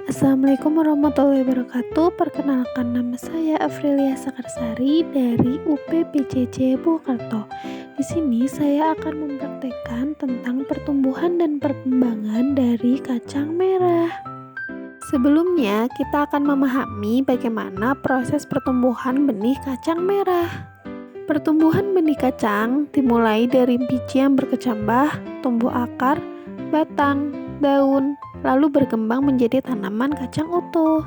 Assalamualaikum warahmatullahi wabarakatuh. Perkenalkan, nama saya Afrilia Sakarsari dari UPPJJ Purwokerto. Di sini saya akan mempraktekkan tentang pertumbuhan dan perkembangan dari kacang merah. Sebelumnya, kita akan memahami bagaimana proses pertumbuhan benih kacang merah. Pertumbuhan benih kacang dimulai dari biji yang berkecambah, tumbuh akar, batang, daun, lalu berkembang menjadi tanaman kacang utuh.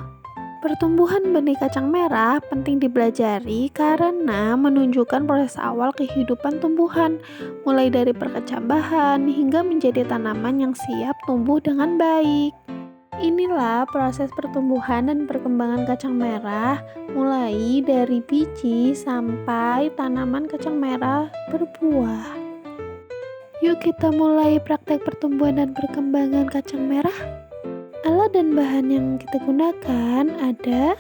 Pertumbuhan benih kacang merah penting dipelajari karena menunjukkan proses awal kehidupan tumbuhan, mulai dari perkecambahan hingga menjadi tanaman yang siap tumbuh dengan baik. Inilah proses pertumbuhan dan perkembangan kacang merah, mulai dari biji sampai tanaman kacang merah berbuah. Yuk kita mulai praktek pertumbuhan dan perkembangan kacang merah. Alat dan bahan yang kita gunakan ada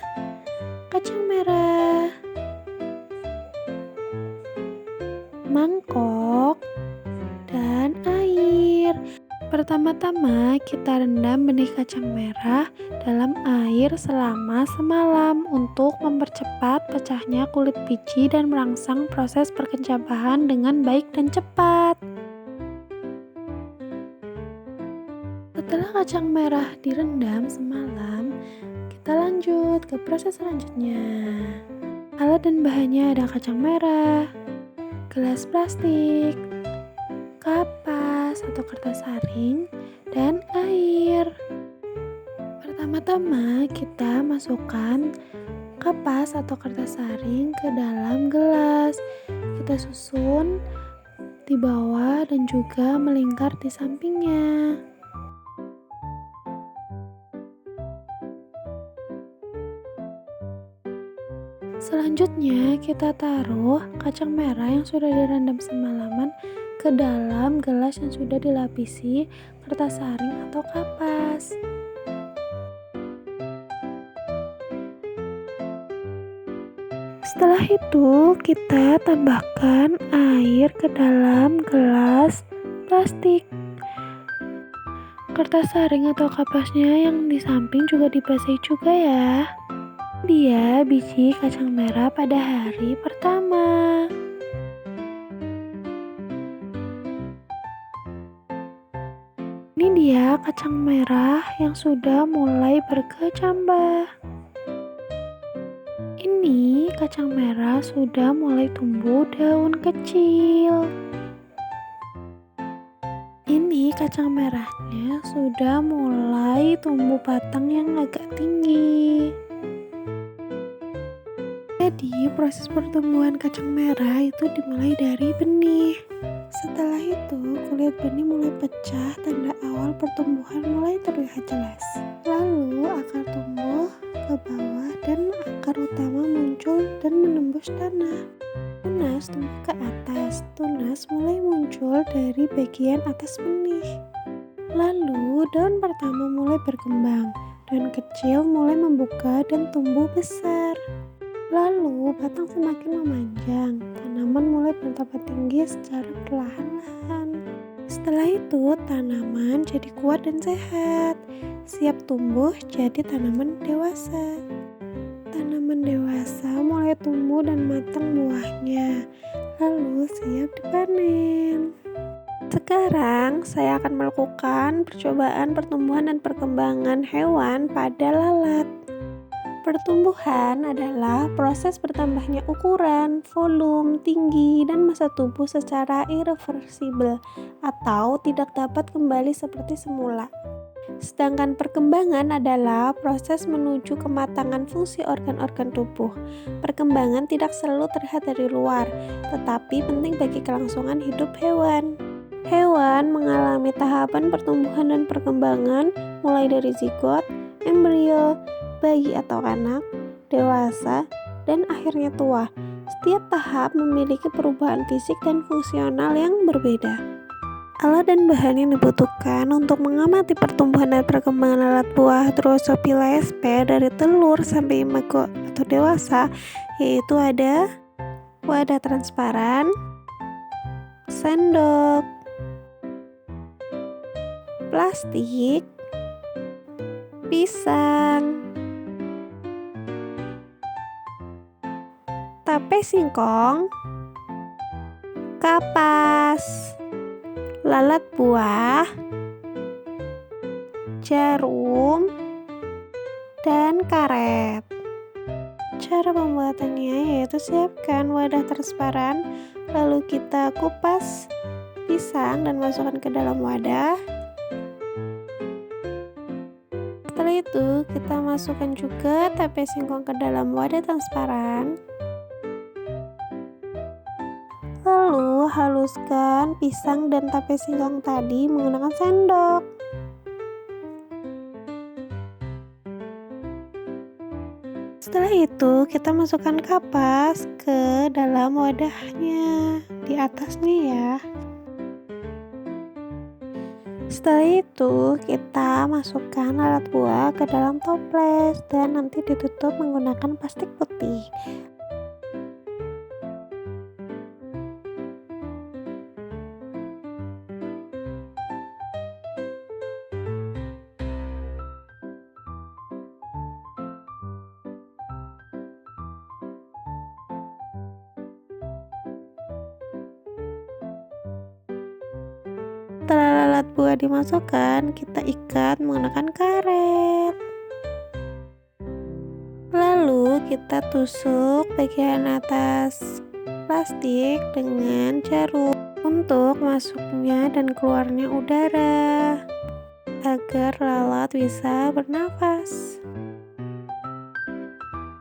kacang merah, mangkok, dan air. Pertama-tama kita rendam benih kacang merah dalam air selama semalam untuk mempercepat pecahnya kulit biji dan merangsang proses perkecambahan dengan baik dan cepat. Setelah kacang merah direndam semalam, kita lanjut ke proses selanjutnya. Alat dan bahannya ada kacang merah, gelas plastik, kapas atau kertas saring, dan air. Pertama-tama kita masukkan kapas atau kertas saring ke dalam gelas. Kita susun di bawah dan juga melingkar di sampingnya. Selanjutnya kita taruh kacang merah yang sudah direndam semalaman ke dalam gelas yang sudah dilapisi kertas saring atau kapas. Setelah itu kita tambahkan air ke dalam gelas plastik. Kertas saring atau kapasnya yang di samping juga dibasahi juga ya. Dia biji kacang merah pada hari pertama. Ini dia kacang merah yang sudah mulai berkecambah. Ini kacang merah sudah mulai tumbuh daun kecil. Ini kacang merahnya sudah mulai tumbuh batang yang agak tinggi. Jadi proses pertumbuhan kacang merah itu dimulai dari benih. Setelah itu kulit benih mulai pecah, tanda awal pertumbuhan mulai terlihat jelas. Lalu akar tumbuh ke bawah dan akar utama muncul dan menembus tanah. Tunas tumbuh ke atas, tunas mulai muncul dari bagian atas benih. Lalu daun pertama mulai berkembang, daun kecil mulai membuka dan tumbuh besar. Lalu batang semakin memanjang, tanaman mulai bertambah tinggi secara perlahan-lahan. Setelah itu tanaman jadi kuat dan sehat, siap tumbuh jadi tanaman dewasa. Tanaman dewasa mulai tumbuh dan matang buahnya, lalu siap dipanen. Sekarang saya akan melakukan percobaan pertumbuhan dan perkembangan hewan pada lalat. Pertumbuhan adalah proses bertambahnya ukuran, volume, tinggi, dan massa tubuh secara irreversibel atau tidak dapat kembali seperti semula. Sedangkan perkembangan adalah proses menuju kematangan fungsi organ-organ tubuh. Perkembangan tidak selalu terlihat dari luar, tetapi penting bagi kelangsungan hidup hewan. Hewan mengalami tahapan pertumbuhan dan perkembangan mulai dari zigot, embrio, bayi atau anak, dewasa, dan akhirnya tua. Setiap tahap memiliki perubahan fisik dan fungsional yang berbeda. Alat dan bahan yang dibutuhkan untuk mengamati pertumbuhan dan perkembangan alat buah Drosophila sp dari telur sampai imago atau dewasa, yaitu ada wadah transparan, sendok, plastik, pisang, tape singkong, kapas, lalat buah, jarum, dan karet. Cara pembuatannya yaitu siapkan wadah transparan, lalu kita kupas pisang dan masukkan ke dalam wadah. Setelah itu kita masukkan juga tape singkong ke dalam wadah transparan. Lalu haluskan pisang dan tape singkong tadi menggunakan sendok. Setelah itu kita masukkan kapas ke dalam wadahnya di atasnya ya. Setelah itu kita masukkan lalat buah ke dalam toples dan nanti ditutup menggunakan plastik putih. Setelah lalat buah dimasukkan, kita ikat menggunakan karet. Lalu kita tusuk bagian atas plastik dengan jarum untuk masuknya dan keluarnya udara agar lalat bisa bernafas.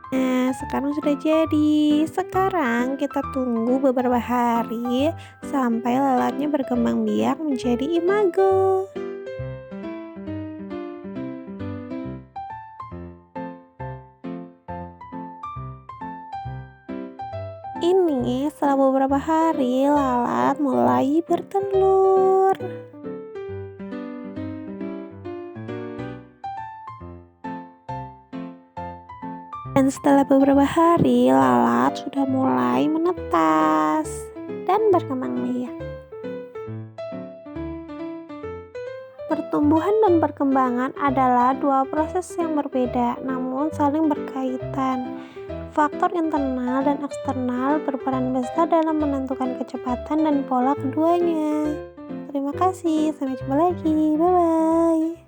Nah, sekarang sudah jadi. Sekarang kita tunggu beberapa hari sampai lalatnya berkembang biak menjadi imago. Ini setelah beberapa hari lalat mulai bertelur. Dan setelah beberapa hari, lalat sudah mulai menetas dan berkembang biak. Pertumbuhan dan perkembangan adalah dua proses yang berbeda, namun saling berkaitan. Faktor internal dan eksternal berperan besar dalam menentukan kecepatan dan pola keduanya. Terima kasih, sampai jumpa lagi. Bye-bye.